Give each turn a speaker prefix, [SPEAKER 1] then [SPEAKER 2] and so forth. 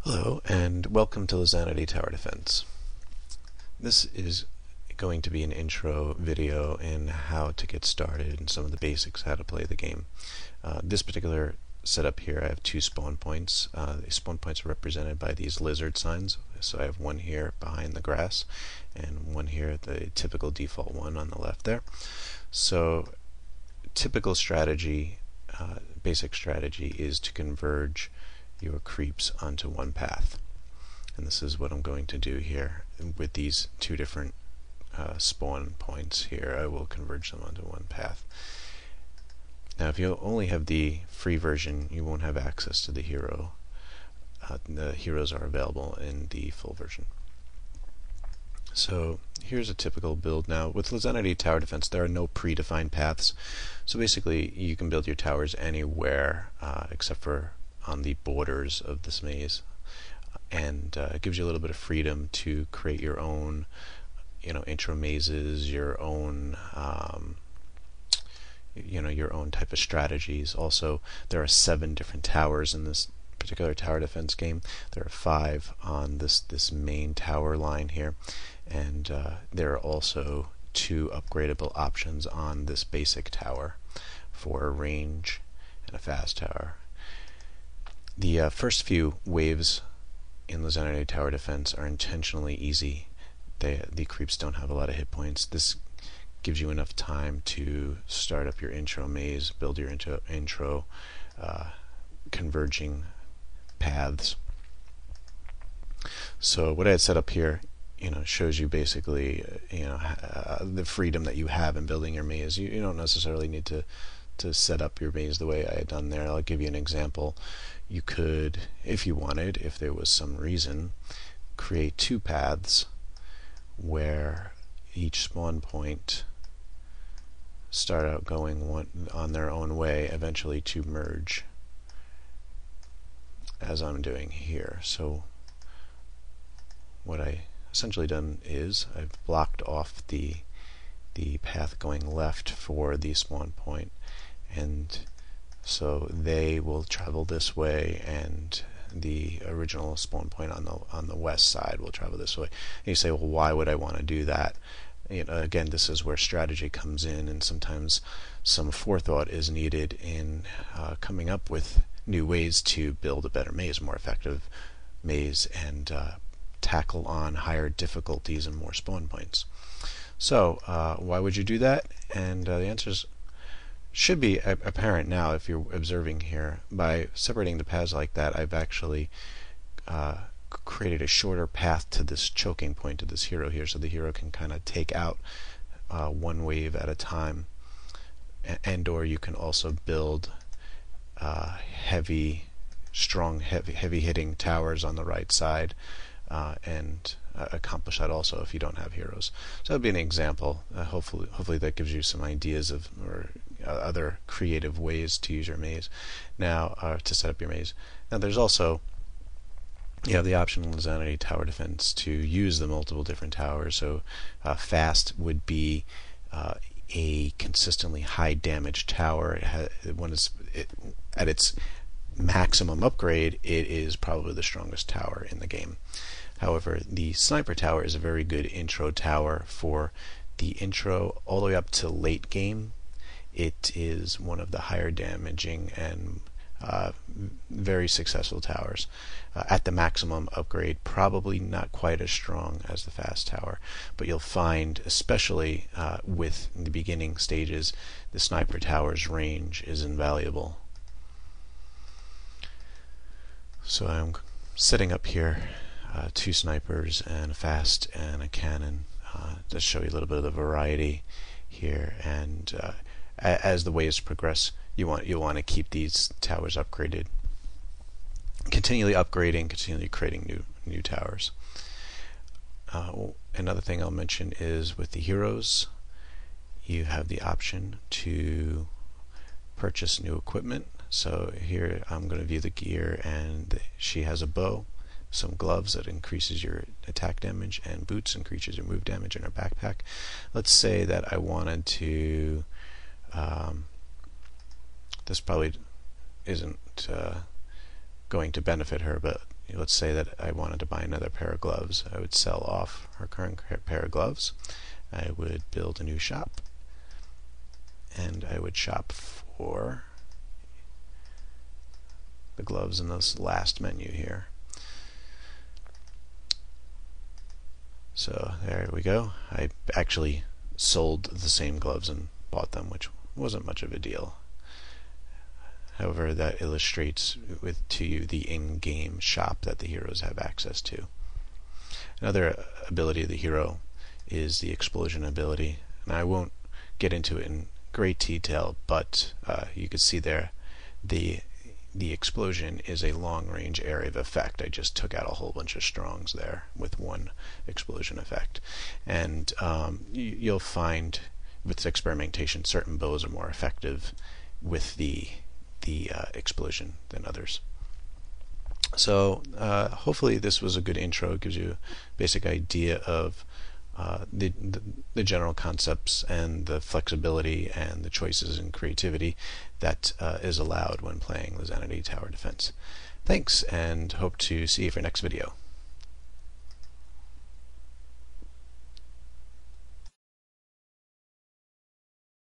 [SPEAKER 1] Hello and welcome to Lizanity Tower Defense. This is going to be an intro video in how to get started and some of the basics, how to play the game. This particular setup here, I have two spawn points. The spawn points are represented by these lizard signs. So I have one here behind the grass and one here, the typical default one on the left there. So typical strategy, basic strategy is to converge your creeps onto one path, and this is what I'm going to do here with these two different spawn points here. I will converge them onto one path. Now if you only have the free version, you won't have access to the hero. The heroes are available in the full version. So here's a typical build. Now with Lizanity Tower Defense, there are no predefined paths, so basically you can build your towers anywhere except for on the borders of this maze, and it gives you a little bit of freedom to create your own, intro mazes, your own, your own type of strategies. Also, there are 7 different towers in this particular tower defense game. There are 5 on this main tower line here, and there are also 2 upgradable options on this basic tower for a range and a fast tower. The first few waves in Lizanity Tower Defense are intentionally easy. The creeps don't have a lot of hit points. This gives you enough time to start up your intro maze, build your intro converging paths. So what I had set up here, shows you basically, the freedom that you have in building your maze. You don't necessarily need to set up your maze the way I had done there. I'll give you an example. You could, if you wanted, if there was some reason, create 2 paths where each spawn point start out going one on their own way, eventually to merge, as I'm doing here. So what I essentially done is I've blocked off the path going left for the spawn point, and so they will travel this way, and the original spawn point on the west side will travel this way. And you say, well, why would I want to do that? Again, this is where strategy comes in, and sometimes some forethought is needed in coming up with new ways to build a better maze, more effective maze, and tackle on higher difficulties and more spawn points. So why would you do that? And the answer should be apparent now if you're observing here. By separating the paths like that, I've actually created a shorter path to this choking point of this hero here, so the hero can kind of take out one wave at a time, and or you can also build heavy hitting towers on the right side, and accomplish that also if you don't have heroes. So that would be an example. Hopefully that gives you some ideas of or other creative ways to use your maze. Now, to set up your maze. Now there's also, you have the option in Lizanity Tower Defense to use the multiple different towers. So fast would be a consistently high damage tower. At its maximum upgrade, it is probably the strongest tower in the game. However, the sniper tower is a very good intro tower for the intro all the way up to late game. It is one of the higher damaging and very successful towers. At the maximum upgrade, probably not quite as strong as the fast tower, but you'll find, especially with the beginning stages, the sniper tower's range is invaluable. So I'm setting up here 2 snipers and a fast and a cannon to show you a little bit of the variety here. And as the waves progress, you'll want to keep these towers upgraded, continually upgrading, continually creating new towers. Another thing I'll mention is with the heroes, you have the option to purchase new equipment. So here I'm going to view the gear, and she has a bow, some gloves that increases your attack damage, and boots increases your move damage in her backpack. Let's say that I wanted to this probably isn't going to benefit her, but let's say that I wanted to buy another pair of gloves. I would sell off her current pair of gloves. I would build a new shop, and I would shop for the gloves in this last menu here. So there we go. I actually sold the same gloves and bought them, which wasn't much of a deal. However, that illustrates to you the in-game shop that the heroes have access to. Another ability of the hero is the explosion ability, and I won't get into it in great detail, but you can see there the explosion is a long-range area of effect. I just took out a whole bunch of strongs there with one explosion effect. And you'll find with experimentation certain bows are more effective with the explosion than others. So hopefully this was a good intro. It gives you a basic idea of the general concepts and the flexibility and the choices and creativity that is allowed when playing Lizanity Tower Defense. Thanks, and hope to see you for next video.